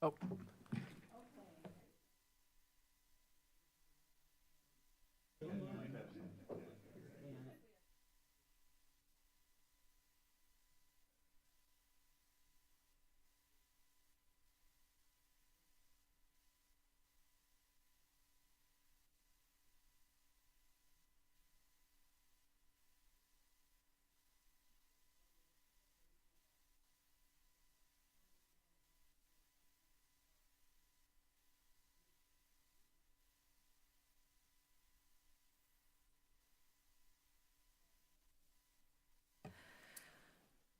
Oh.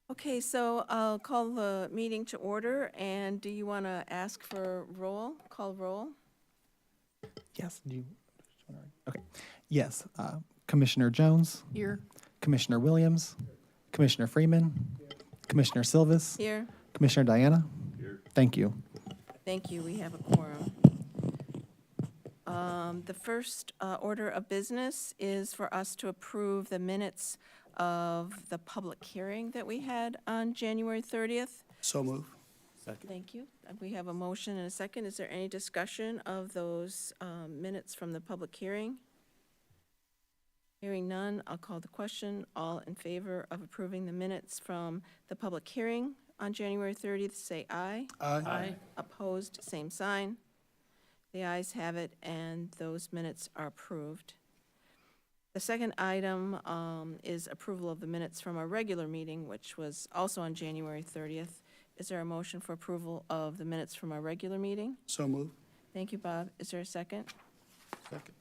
Okay, so I'll call the meeting to order, and do you want to ask for roll, call roll? Yes. Okay. Yes. Commissioner Jones, Here. Commissioner Williams, Commissioner Freeman, Commissioner Silvas, Here, Commissioner Diana. Here. Thank you. thank you, we have a quorum. The first order of business is for us to approve the minutes of the public hearing that we had on January 30th. So move. Thank you. We have a motion and a second. Is there any discussion of those minutes from the public hearing? Hearing none, I'll call the question. All in favor of approving the minutes from the public hearing on January 30th, say aye. Aye. Opposed, same sign. The ayes have it, and those minutes are approved. The second item is approval of the minutes from our regular meeting, which was also on January 30th. Is there a motion for approval of the minutes from our regular meeting? So move. Thank you, Bob. Is there a second? Second.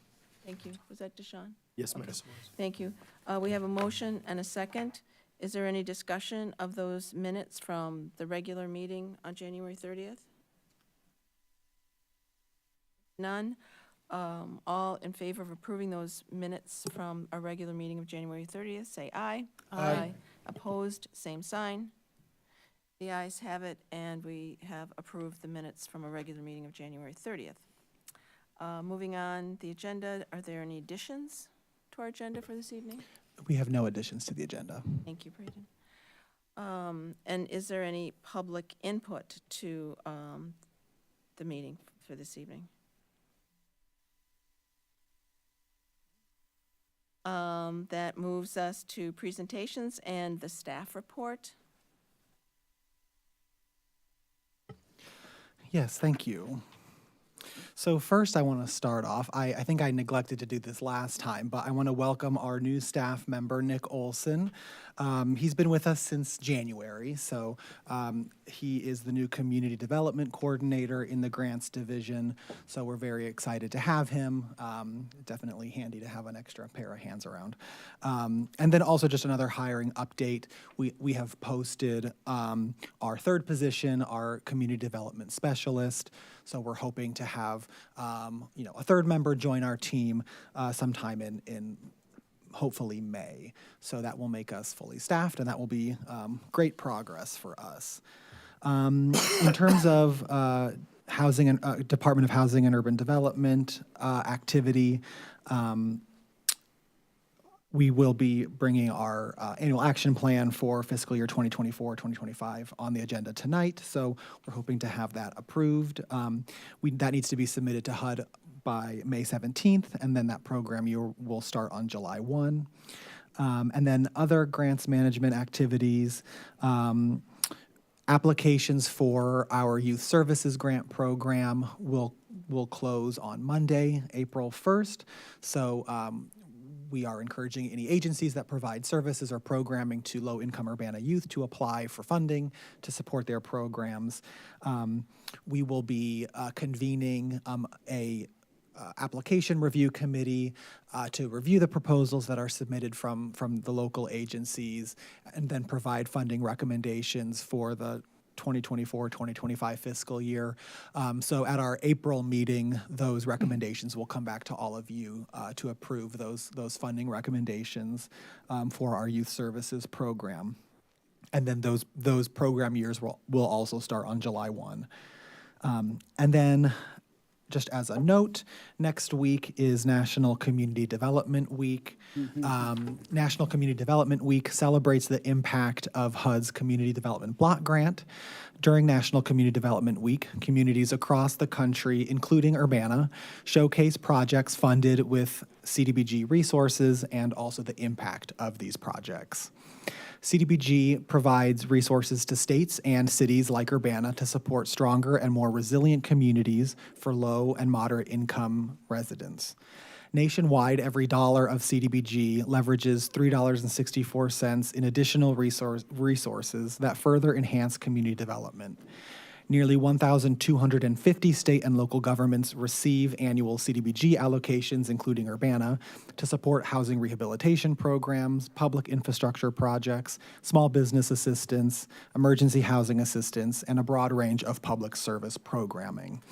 Thank you. Was that Deshawn? Yes, ma'am. Thank you. We have a motion and a second. Is there any discussion of those minutes from the regular meeting on January 30th? None. All in favor of approving those minutes from a regular meeting of January 30th, say aye. Aye. Opposed, same sign. The ayes have it, and we have approved the minutes from a regular meeting of January 30th. Moving on, the agenda, are there any additions to our agenda for this evening? We have no additions to the agenda. Thank you, Braden. And is there any public input to the meeting for this evening? That moves us to presentations and the staff report. Yes, thank you. So first, I want to start off. I think I neglected to do this last time, but I want to welcome our new staff member, Nick Olson. He's been with us since January, so he is the new community development coordinator in the grants division. So we're very excited to have him. Definitely handy to have an extra pair of hands around. And then also just another hiring update. We have posted our third position, our community development specialist. So we're hoping to have a third member join our team sometime in hopefully May. So that will make us fully staffed, and that will be great progress for us. In terms of housing and Department of Housing and Urban Development activity, we will be bringing our annual action plan for fiscal year 2024-2025 on the agenda tonight. So we're hoping to have that approved. That needs to be submitted to HUD by May 17th, and then that program year will start on July 1. And then other grants management activities, applications for our youth services grant program will close on Monday, April 1st. So we are encouraging any agencies that provide services or programming to low-income Urbana youth to apply for funding to support their programs. We will be convening a application review committee to review the proposals that are submitted from the local agencies and then provide funding recommendations for the 2024-2025 fiscal year. So at our April meeting, those recommendations will come back to all of you to approve those funding recommendations for our youth services program. And then those program years will also start on July 1. And then just as a note, next week is National Community Development Week. National Community Development Week celebrates the impact of HUD's Community Development Block Grant. During National Community Development Week, communities across the country, including Urbana, showcase projects funded with CDBG resources and also the impact of these projects. CDBG provides resources to states and cities like Urbana to support stronger and more resilient communities for low and moderate income residents. Nationwide, every dollar of CDBG leverages $3.64 in additional resources that further enhance community development. Nearly 1,250 state and local governments receive annual CDBG allocations, including Urbana, to support housing rehabilitation programs, public infrastructure projects, small business assistance, emergency housing assistance, and a broad range of public service programming.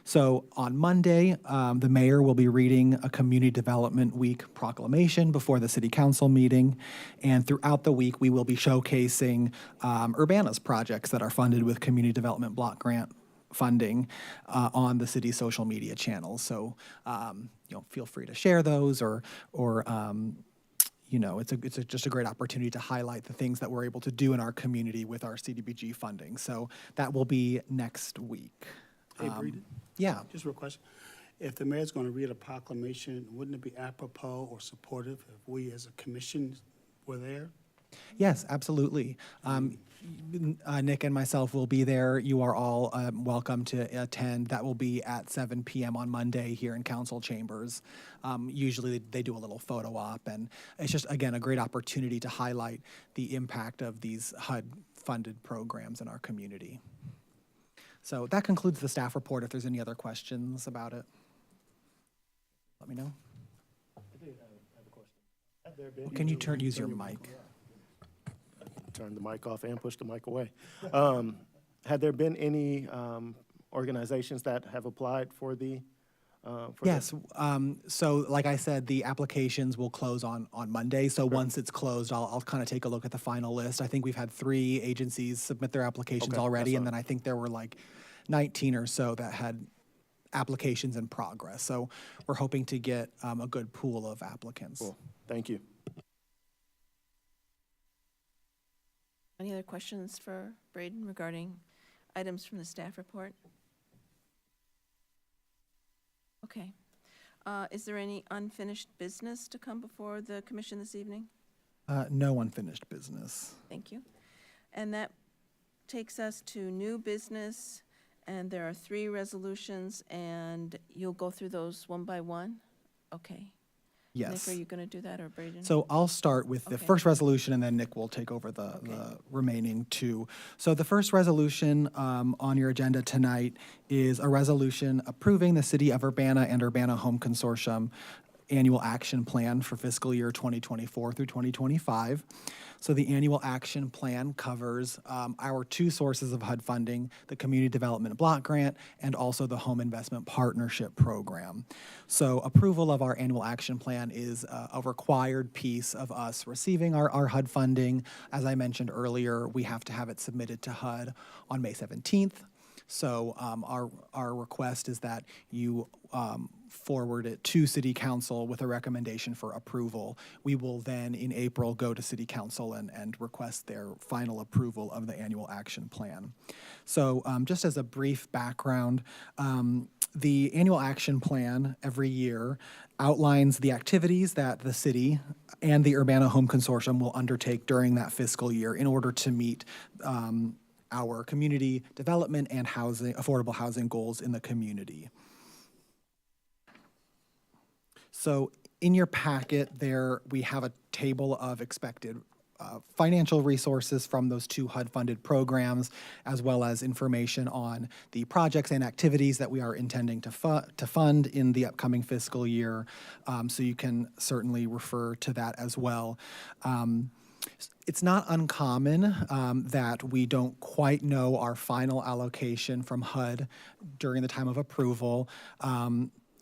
So on Monday, the mayor will be reading a Community Development Week proclamation before the city council meeting. And throughout the week, we will be showcasing Urbana's projects that are funded with Community Development Block Grant funding on the city's social media channels. So, feel free to share those or it's just a great opportunity to highlight the things that we're able to do in our community with our CDBG funding. So that will be next week. Hey, Breeden, Yeah. just a real question. If the mayor's going to read a proclamation, wouldn't it be apropos or supportive if we as a commission were there? Yes, absolutely. Nick and myself will be there. You are all welcome to attend. That will be at 7 p.m. on Monday here in council chambers. Usually they do a little photo op, and it's just, again, a great opportunity to highlight the impact of these HUD-funded programs in our community. So that concludes the staff report. If there's any other questions about it, let me know. I have a question. Have there been Can you any- use your mic? Turn the mic off and push the mic away. Had there been any organizations that have applied for the? Yes. So like I said, the applications will close on Monday. So once it's closed, I'll kind of take a look at the final list. I think we've had 3 agencies submit their applications Okay, already, that's and then I think there were like 19 or so that had applications in progress. So we're hoping to get a good pool of applicants. Cool. Thank you. Any other questions for Braden regarding items from the staff report? Okay. Is there any unfinished business to come before the commission this evening? No unfinished business. Thank you. And that takes us to new business, and there are 3 resolutions, and you'll go through those one by one? Okay. Yes. Nick, are you going to do that, or Braden? So I'll start with the Okay. first resolution, and then Nick will take over the remaining 2. So the first resolution on your agenda tonight is a resolution approving the City of Urbana and Urbana Home Consortium Annual Action Plan for fiscal year 2024 through 2025. So the annual action plan covers our 2 sources of HUD funding, the Community Development Block Grant and also the Home Investment Partnership Program. So approval of our annual action plan is a required piece of us receiving our HUD funding. As I mentioned earlier, we have to have it submitted to HUD on May 17th. So our request is that you forward it to City Council with a recommendation for approval. We will then, in April, go to City Council and request their final approval of the annual action plan. So just as a brief background, the annual action plan every year outlines the activities that the city and the Urbana Home Consortium will undertake during that fiscal year in order to meet our community development and affordable housing goals in the community. So in your packet there, we have a table of expected financial resources from those 2 HUD-funded programs, as well as information on the projects and activities that we are intending to fund in the upcoming fiscal year. So you can certainly refer to that as well. It's not uncommon that we don't quite know our final allocation from HUD during the time of approval.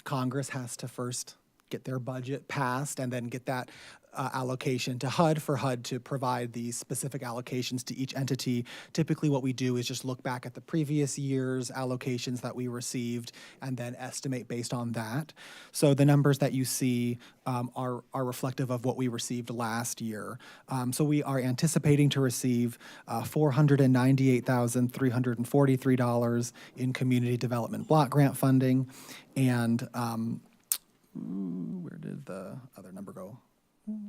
Congress has to first get their budget passed and then get that allocation to HUD for HUD to provide these specific allocations to each entity. Typically, what we do is just look back at the previous year's allocations that we received and then estimate based on that. So the numbers that you see are reflective of what we received last year. So we are anticipating to receive $498,343 in community development block grant funding, and where did the other number go?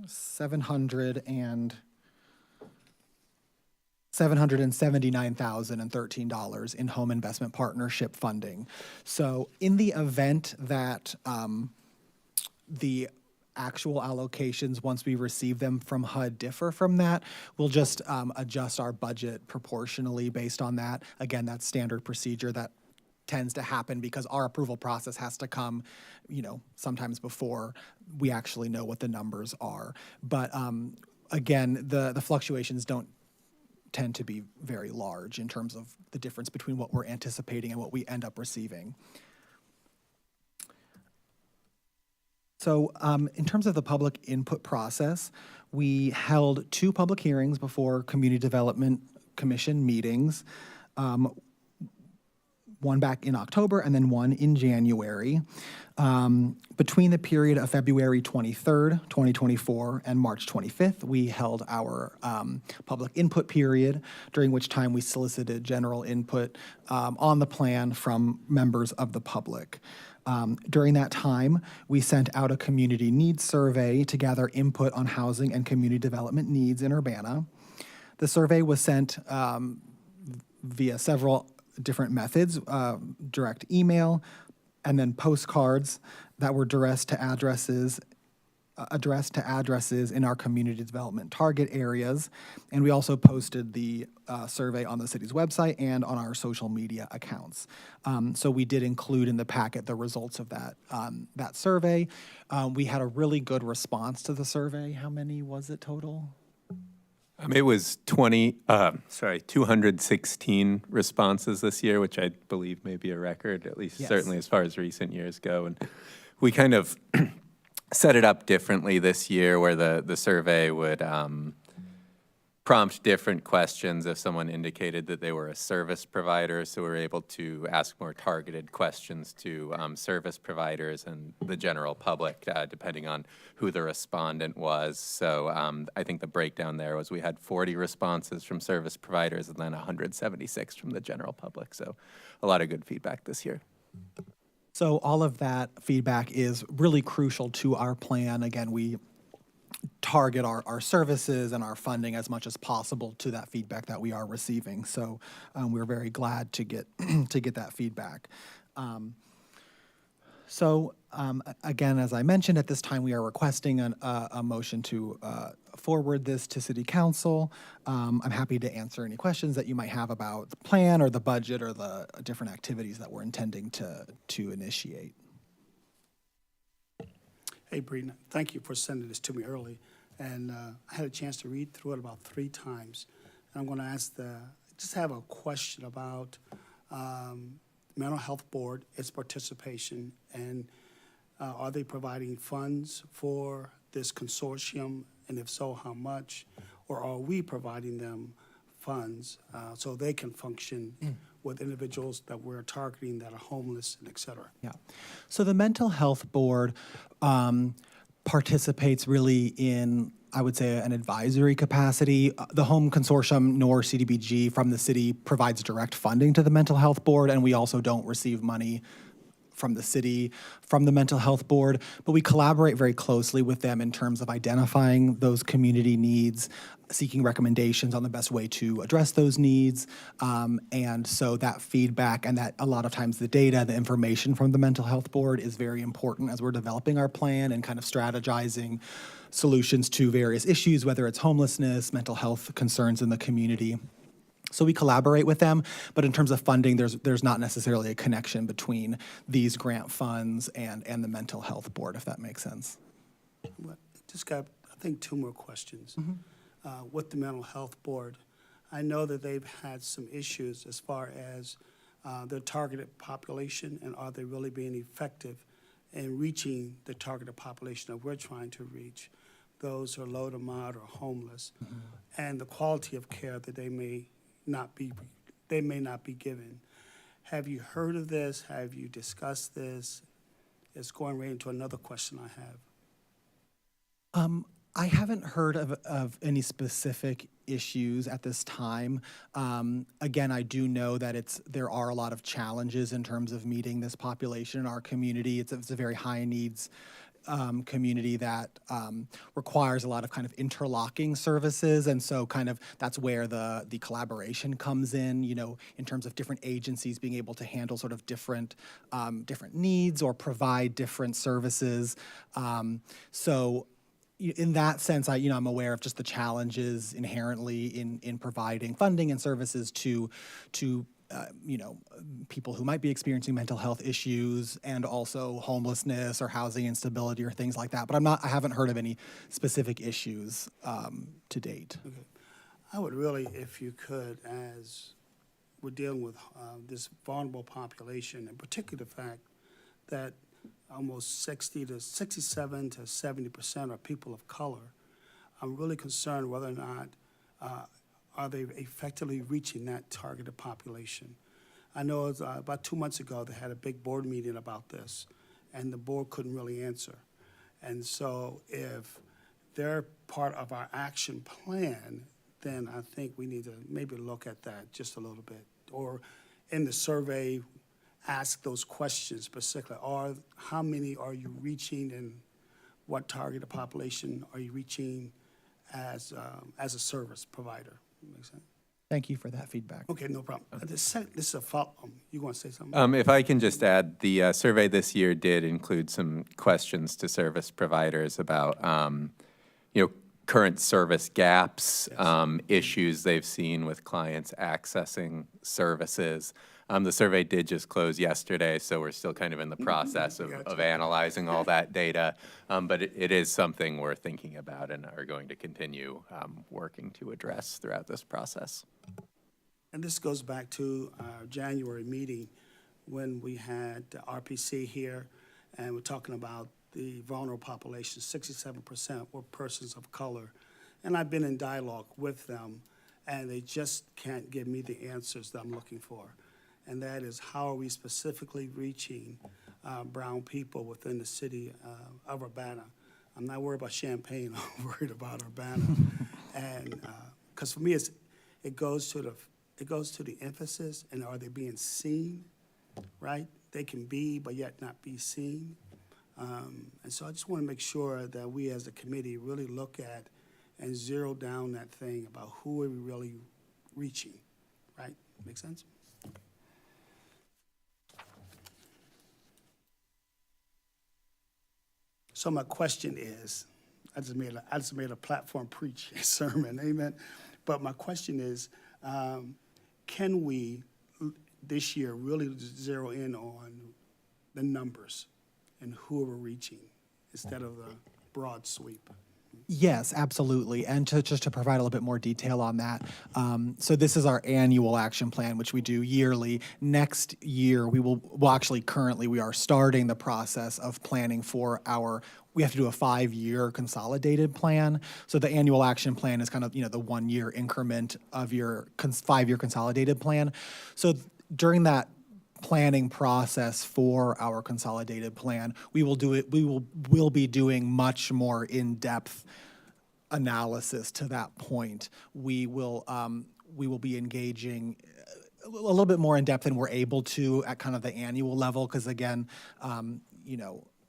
$779,013 in home investment partnership funding. So in the event that the actual allocations, once we receive them from HUD, differ from that, we'll just adjust our budget proportionally based on that. Again, that's standard procedure that tends to happen because our approval process has to come, sometimes before we actually know what the numbers are. But again, the fluctuations don't tend to be very large in terms of the difference between what we're anticipating and what we end up receiving. So in terms of the public input process, we held 2 public hearings before Community Development Commission meetings. One back in October and then one in January. Between the period of February 23rd, 2024 and March 25th, we held our public input period, during which time we solicited general input on the plan from members of the public. During that time, we sent out a community needs survey to gather input on housing and community development needs in Urbana. The survey was sent via several different methods, direct email, and then postcards that were addressed to addresses in our community development target areas. And we also posted the survey on the city's website and on our social media accounts. So we did include in the packet the results of that survey. We had a really good response to the survey. How many was it total? It was 216 responses this year, which I believe may be a record, at least Yes. certainly as far as recent years go. And we kind of set it up differently this year, where the survey would prompt different questions if someone indicated that they were a service provider. So we were able to ask more targeted questions to service providers and the general public, depending on who the respondent was. So I think the breakdown there was we had 40 responses from service providers and then 176 from the general public. So a lot of good feedback this year. So all of that feedback is really crucial to our plan. Again, we target our services and our funding as much as possible to that feedback that we are receiving. So we're very glad to get to get that feedback. Again, as I mentioned, at this time we are requesting a motion to forward this to City Council. I'm happy to answer any questions that you might have about the plan or the budget or the different activities that we're intending to initiate. Hey, Bree, thank you for sending this to me early. And I had a chance to read through it about 3 times. And I'm going to just have a question about Mental Health Board, its participation, and are they providing funds for this consortium? And if so, how much? Or are we providing them funds so they can function with individuals that we're targeting that are homeless and et cetera? Yeah. So the Mental Health Board participates really in, I would say, an advisory capacity. The Home Consortium nor CDBG from the city provides direct funding to the Mental Health Board, and we also don't receive money from the city, from the Mental Health Board, but we collaborate very closely with them in terms of identifying those community needs, seeking recommendations on the best way to address those needs. And so that feedback and that a lot of times the data, the information from the Mental Health Board is very important as we're developing our plan and kind of strategizing solutions to various issues, whether it's homelessness, mental health concerns in the community. So we collaborate with them, but in terms of funding, there's not necessarily a connection between these grant funds and the Mental Health Board, if that makes sense. Well, just got, I think, 2 more questions. With the Mental Health Board, I know that they've had some issues as far as their targeted population, and are they really being effective in reaching the targeted population that we're trying to reach, those who are low to moderate or homeless, and the quality of care that they may not be given. Have you heard of this? Have you discussed this? It's going right into another question I have. I haven't heard of any specific issues at this time. Again, I do know that there are a lot of challenges in terms of meeting this population in our community. It's a very high needs community that requires a lot of kind of interlocking services, and so kind of that's where the collaboration comes in, you know, in terms of different agencies being able to handle sort of different needs or provide different services. So in that sense, I'm aware of just the challenges inherently in providing funding and services to people who might be experiencing mental health issues and also homelessness or housing instability or things like that. But I haven't heard of any specific issues to date. Okay. I would really, if you could, as we're dealing with this vulnerable population, and particularly the fact that almost 67 to 70% are people of color, I'm really concerned whether or not are they effectively reaching that targeted population. I know it was, about 2 months ago they had a big board meeting about this, and the board couldn't really answer. And so if they're part of our action plan, then I think we need to maybe look at that just a little bit. Or in the survey, ask those questions specifically. How many are you reaching, and what targeted population are you reaching as a service provider? Makes sense? Thank you for that feedback. Okay, no problem. This is a follow. You want to say something? If I can just add, the survey this year did include some questions to service providers about, current service gaps, issues they've seen with clients accessing services. The survey did just close yesterday, so we're still kind of in the process of analyzing all that data. But it is something we're thinking about and are going to continue working to address throughout this process. And this goes back to our January meeting when we had the RPC here, and we're talking about the vulnerable population. 67% were persons of color. And I've been in dialogue with them, and they just can't give me the answers that I'm looking for. And that is, how are we specifically reaching brown people within the city of Urbana? I'm not worried about Champaign, I'm worried about Urbana. And because for me, it goes to the emphasis, and are they being seen, right? They can be, but yet not be seen. And so I just want to make sure that we as a committee really look at and zero down that thing about who are we really reaching, right? Make sense? So my question is, I just made a platform preach sermon, amen. But my question is, can we this year really zero in on the numbers and who we're reaching instead of the broad sweep? Yes, absolutely. And just to provide a little bit more detail on that, so this is our annual action plan, which we do yearly. Next year, currently we are starting the process of planning for we have to do a 5-year consolidated plan. So the annual action plan is kind of, the 1-year increment of your 5-year consolidated plan. So during that planning process for our consolidated plan, we'll be doing much more in-depth analysis to that point. We will be engaging a little bit more in depth than we're able to at kind of the annual level, because again,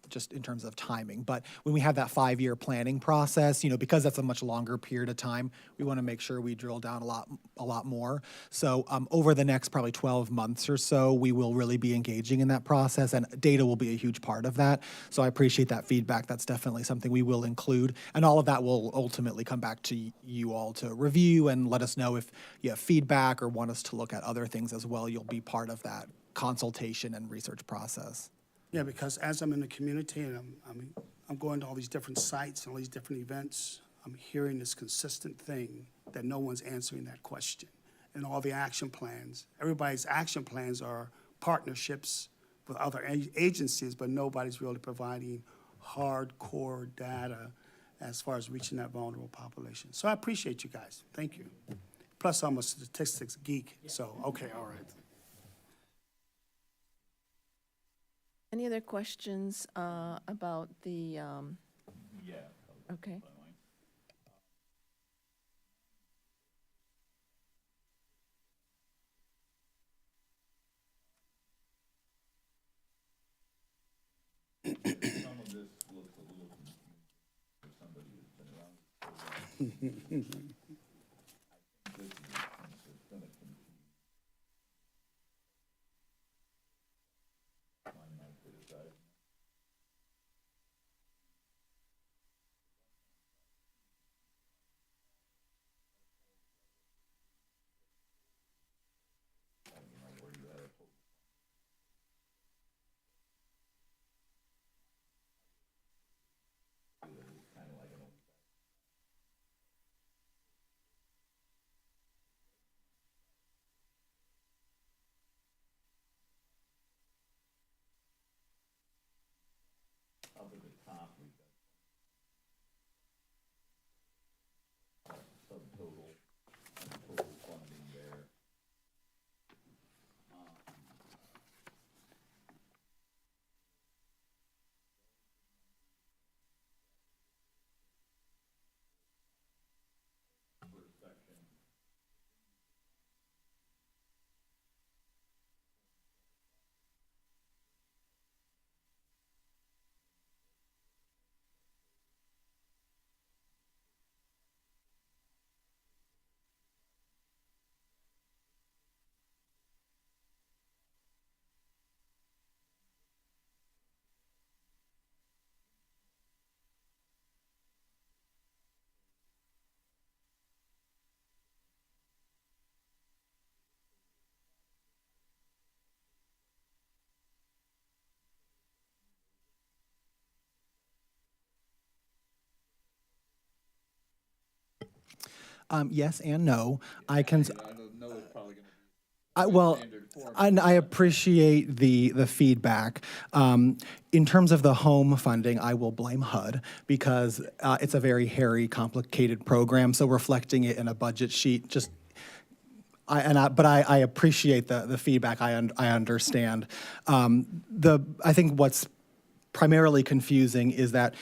just in terms of timing. But when we have that 5-year planning process, because that's a much longer period of time, we want to make sure we drill down a lot more. So over the next probably 12 months or so, we will really be engaging in that process, and data will be a huge part of that. So I appreciate that feedback. That's definitely something we will include. And all of that will ultimately come back to you all to review and let us know if you have feedback or want us to look at other things as well. You'll be part of that consultation and research process. Yeah, because as I'm in the community and I'm going to all these different sites and all these different events, I'm hearing this consistent thing that no one's answering that question. And all the action plans, everybody's action plans are partnerships with other agencies, but nobody's really providing hardcore data as far as reaching that vulnerable population. So I appreciate you guys. Thank you. Plus, I'm a statistics geek, so, okay, all right. Any other questions about the? Okay. Yes and no. I can. Well, and I appreciate the feedback. In terms of the home funding, I will blame HUD because it's a very hairy, complicated program. So reflecting it in a budget sheet just. But I appreciate the feedback. I understand. I think what's primarily confusing is that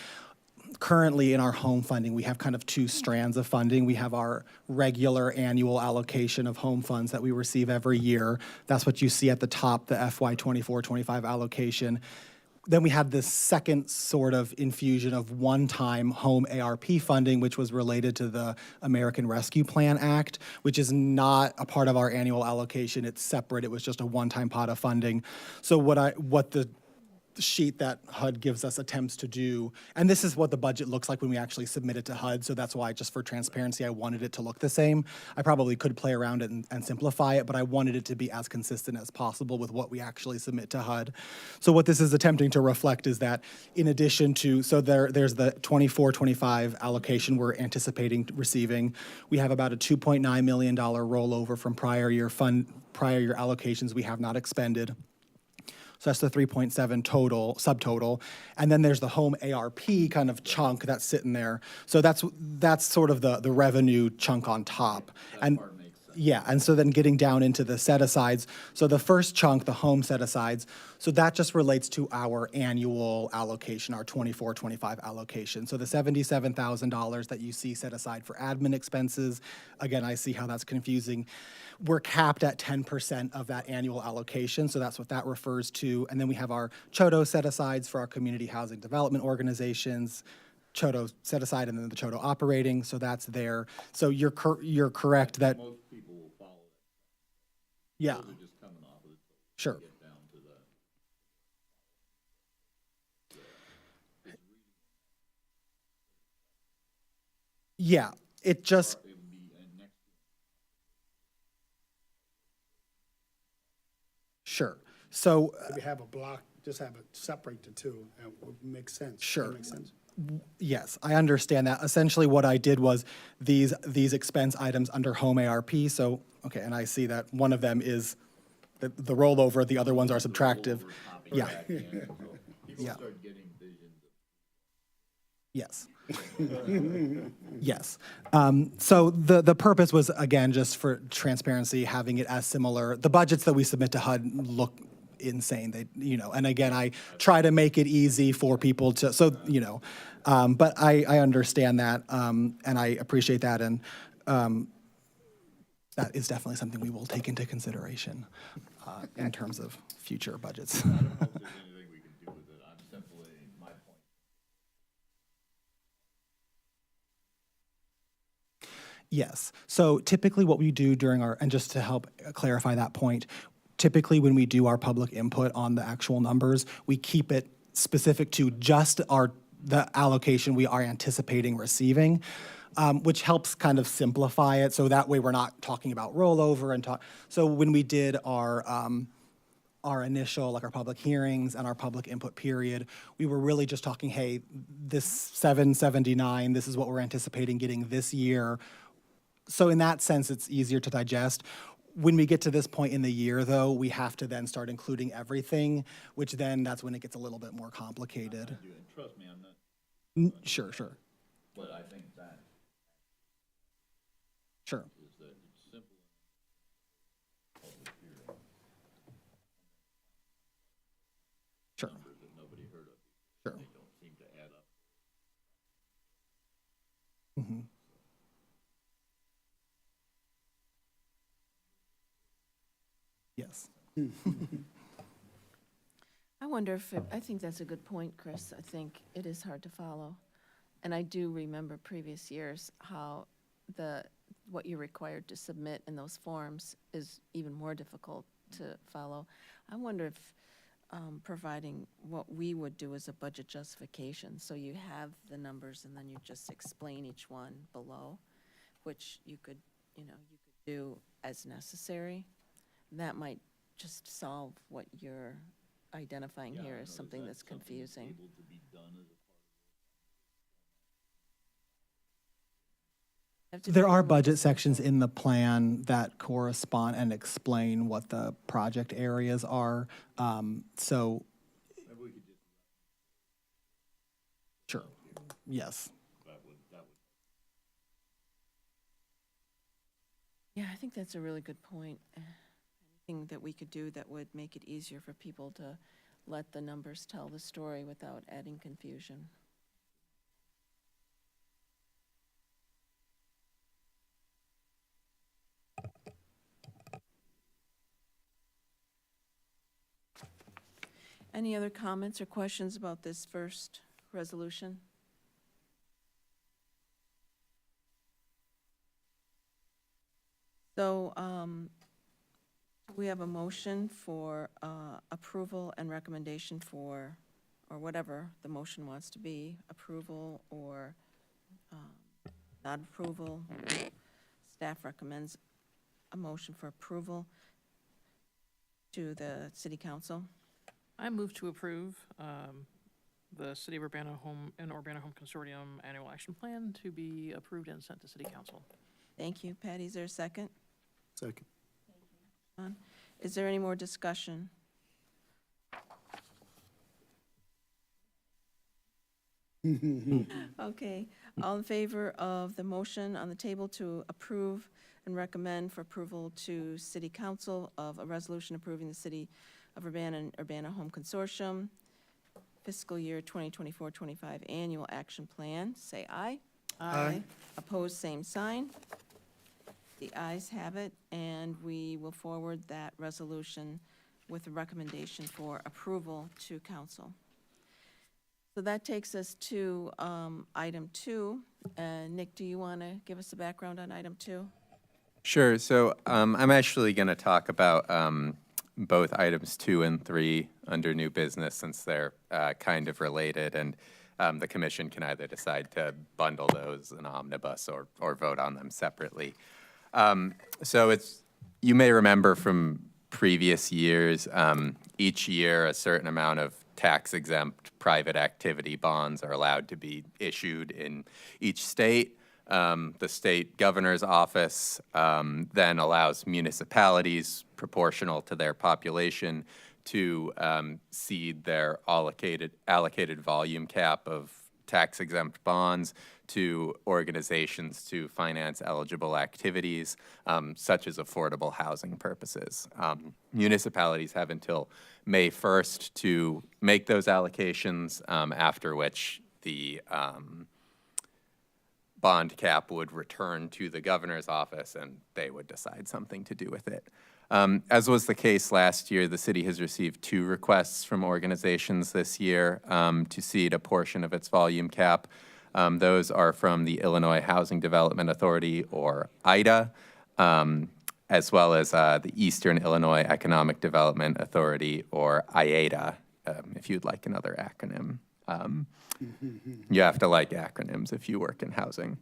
currently in our home funding, we have kind of two strands of funding. We have our regular annual allocation of home funds that we receive every year. That's what you see at the top, the FY 24-25 allocation. Then we have this second sort of infusion of one-time home ARP funding, which was related to the American Rescue Plan Act, which is not a part of our annual allocation. It's separate. It was just a one-time pot of funding. So what the sheet that HUD gives us attempts to do, and this is what the budget looks like when we actually submit it to HUD, so that's why, just for transparency, I wanted it to look the same. I probably could play around it and simplify it, but I wanted it to be as consistent as possible with what we actually submit to HUD. So what this is attempting to reflect is that in addition to, so there's the 24-25 allocation we're anticipating receiving. We have about a $2.9 million rollover from prior year allocations we have not expended. So that's the 3.7 total, subtotal. And then there's the home ARP kind of chunk that's sitting there. So that's sort of the revenue chunk on top. And yeah, and so then getting down into the set-asides. So the first chunk, the home set-asides, so that just relates to our annual allocation, our 24-25 allocation. So the $77,000 that you see set aside for admin expenses, again, I see how that's confusing. We're capped at 10% of that annual allocation, so that's what that refers to. And then we have our CHOTO set-asides for our community housing development organizations, CHOTO set aside, and then the CHOTO operating, so that's there. So you're correct that. Most people will follow it. Yeah. Those are just coming off of it. Sure. Get down to the. Yeah, it just. Sure. So. If we have a block, just have it separate the two, and it would make sense. Sure. That makes sense. Yes, I understand that. Essentially, what I did was these expense items under home ARP. So, okay, and I see that one of them is the rollover, the other ones are subtractive. Yeah. Yeah. Yes. Yes. So the purpose was, again, just for transparency, having it as similar. The budgets that we submit to HUD look insane. They, and again, I try to make it easy for people to, but I understand that, and I appreciate that, and that is definitely something we will take into consideration in terms of future budgets. Yes. So typically what we do during and just to help clarify that point, typically when we do our public input on the actual numbers, we keep it specific to just the allocation we are anticipating receiving, which helps kind of simplify it. So that way we're not talking about rollover so when we did our initial, like our public hearings and our public input period, we were really just talking, hey, this 779, this is what we're anticipating getting this year. So in that sense, it's easier to digest. When we get to this point in the year, though, we have to then start including everything, which then that's when it gets a little bit more complicated. Trust me, I'm not, Sure. but I think that Sure. is that it's simple. Sure. Numbers that nobody heard of. Sure. They don't seem to add up. Mm-hmm. Yes. I wonder if, I think that's a good point, Chris. I think it is hard to follow. And I do remember previous years how what you're required to submit in those forms is even more difficult to follow. I wonder if providing what we would do as a budget justification, so you have the numbers and then you just explain each one below, which you could do as necessary. That might just solve what you're identifying here as something that's confusing. Able to be done as a Have to There be are more budget specific. sections in the plan that correspond and explain what the project areas are. So. Sure. Yes. Yeah, I think that's a really good point. Anything that we could do that would make it easier for people to let the numbers tell the story without adding confusion. Any other comments or questions about this first resolution? So, we have a motion for approval and recommendation for, or whatever the motion wants to be, approval or not approval. Staff recommends a motion for approval to the city council. I move to approve the City of Urbana Home and Urbana Home Consortium Annual Action Plan to be approved and sent to City Council. Thank you. Patty, is there a second? Second. Is there any more discussion? Okay, all in favor of the motion on the table to approve and recommend for approval to City Council of a resolution approving the City of Urbana and Urbana Home Consortium fiscal year 2024-25 annual action plan, say aye. Aye. Opposed, same sign. The ayes have it, and we will forward that resolution with a recommendation for approval to council. So that takes us to item 2. Nick, do you want to give us a background on item 2? Sure. So I'm actually going to talk about both items 2 and 3 under new business since they're kind of related, and the commission can either decide to bundle those in omnibus or vote on them separately. So you may remember from previous years, each year a certain amount of tax-exempt private activity bonds are allowed to be issued in each state. The state governor's office then allows municipalities proportional to their population to cede their allocated volume cap of tax-exempt bonds to organizations to finance eligible activities, such as affordable housing purposes. Municipalities have until May 1st to make those allocations, after which the bond cap would return to the governor's office and they would decide something to do with it. As was the case last year, the city has received 2 requests from organizations this year to cede a portion of its volume cap. Those are from the Illinois Housing Development Authority, or IDA, as well as the Eastern Illinois Economic Development Authority, or IATA, if you'd like another acronym. You have to like acronyms if you work in housing.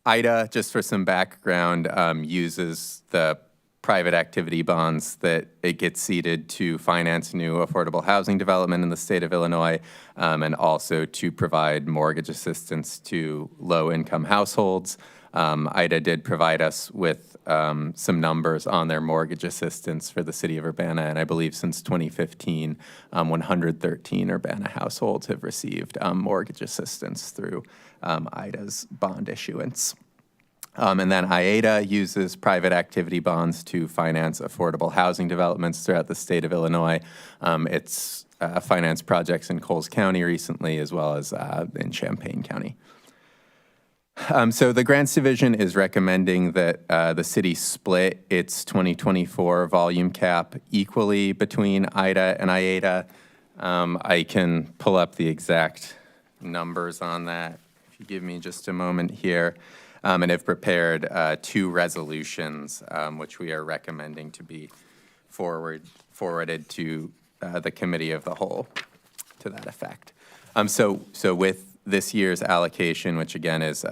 IDA, just for some background, uses the private activity bonds that it gets seeded to finance new affordable housing development in the state of Illinois, and also to provide mortgage assistance to low-income households. IDA did provide us with some numbers on their mortgage assistance for the city of Urbana, and I believe since 2015, 113 Urbana households have received mortgage assistance through IDA's bond issuance. And then IATA uses private activity bonds to finance affordable housing developments throughout the state of Illinois. It's financed projects in Coles County recently, as well as in Champaign County. So the Grants Division is recommending that the city split its 2024 volume cap equally between IDA and IATA. I can pull up the exact numbers on that if you give me just a moment here. And have prepared 2 resolutions, which we are recommending to be forwarded to the Committee of the Whole to that effect. So with this year's allocation, which again is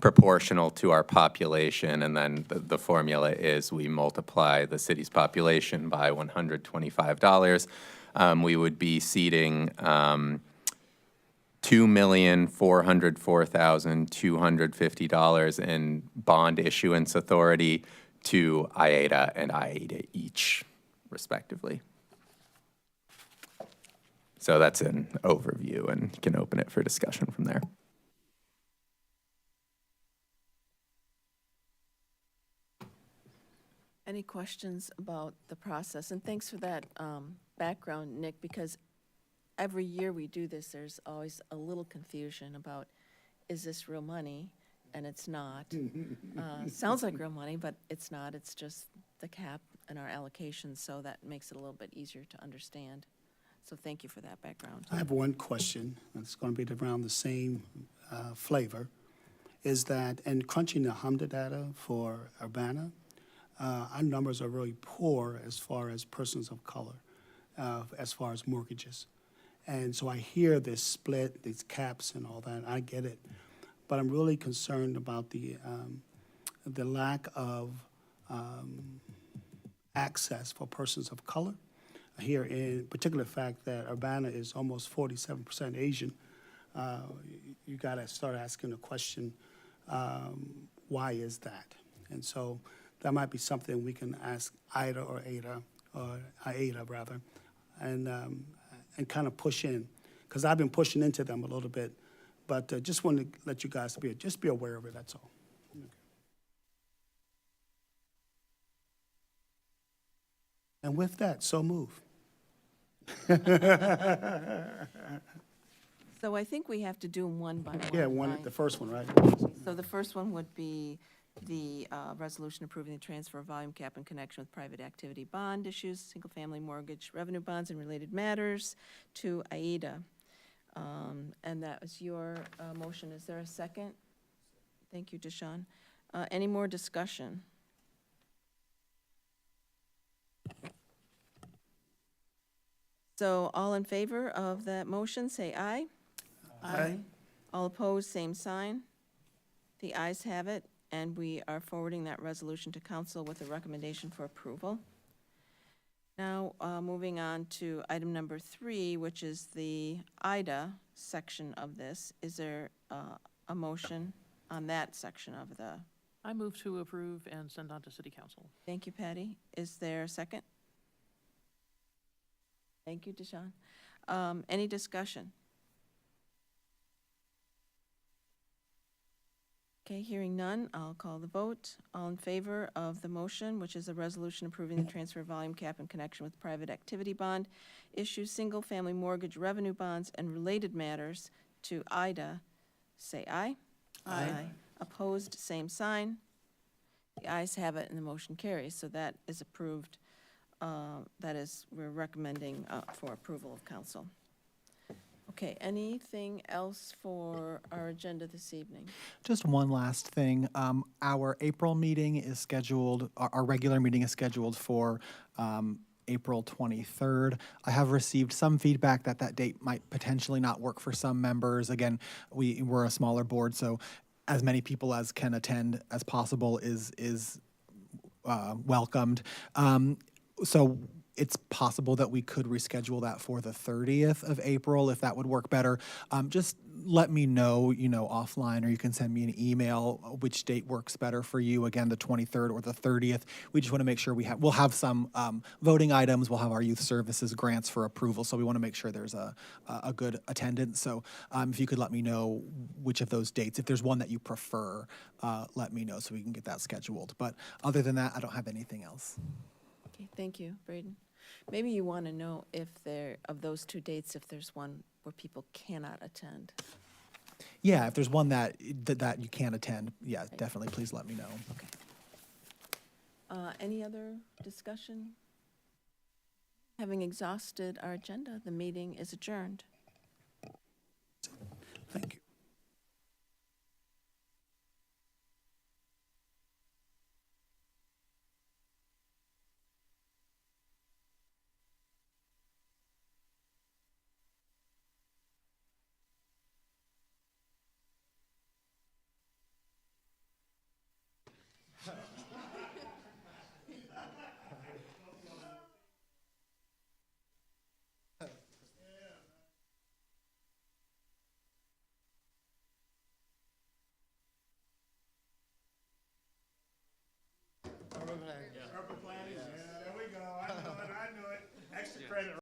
proportional to our population, and then the formula is we multiply the city's population by $125, we would be seeding $2,404,250 in bond issuance authority to IATA and IATA each, respectively. So that's an overview, and you can open it for discussion from there. Any questions about the process? And thanks for that background, Nick, because every year we do this, there's always a little confusion about, is this real money? And it's not. Sounds like real money, but it's not. It's just the cap and our allocations, so that makes it a little bit easier to understand. So thank you for that background. I have one question, and it's going to be around the same flavor, is that in crunching the HMDA data for Urbana, our numbers are really poor as far as persons of color, as far as mortgages. And so I hear this split, these caps and all that, I get it. But I'm really concerned about the lack of access for persons of color. Here, in particular fact that Urbana is almost 47% Asian, you got to start asking the question, why is that? And so that might be something we can ask IDA or ADA, or IATA rather, and kind of push in, because I've been pushing into them a little bit, but just want to let you guys be aware of it, that's all. And with that, so move. So I think we have to do them one by one. Yeah, right? the first one, right? So the first one would be the resolution approving the transfer of volume cap in connection with private activity bond issues, single-family mortgage revenue bonds and related matters to AIDA. And that was your motion. Is there a second? Thank you, Deshawn. Any more discussion? So all in favor of that motion, say aye. Aye. All opposed, same sign. The ayes have it, and we are forwarding that resolution to council with a recommendation for approval. Now, moving on to item number 3, which is the IDA section of this. Is there a motion on that section of the, I move to approve and send on to city council. thank you, Patty. Is there a second? Thank you, Deshawn. Any discussion? Okay, hearing none, I'll call the vote. All in favor of the motion, which is a resolution approving the transfer volume cap in connection with private activity bond, issue single-family mortgage revenue bonds and related matters to Ida, say aye. Aye. Opposed, same sign. The ayes have it and the motion carries, so that is approved. That is, we're recommending for approval of council. Okay, anything else for our agenda this evening? Just one last thing. Our April meeting is scheduled, our regular meeting is scheduled for April 23rd. I have received some feedback that that date might potentially not work for some members. Again, we're a smaller board, so as many people as can attend as possible is welcomed. So it's possible that we could reschedule that for the 30th of April, if that would work better. Just let me know, offline, or you can send me an email, which date works better for you. Again, the 23rd or the 30th. We just want to make sure we'll have some voting items. We'll have our youth services grants for approval. So we want to make sure there's a good attendance. So if you could let me know which of those dates, if there's one that you prefer, let me know so we can get that scheduled. But other than that, I don't have anything else. Okay, thank you, Braden. Maybe you want to know if of those two dates, if there's one where people cannot attend. Yeah, if there's one that you can't attend, yeah, definitely, please let me know. Any other discussion? Having exhausted our agenda, the meeting is adjourned. Thank you.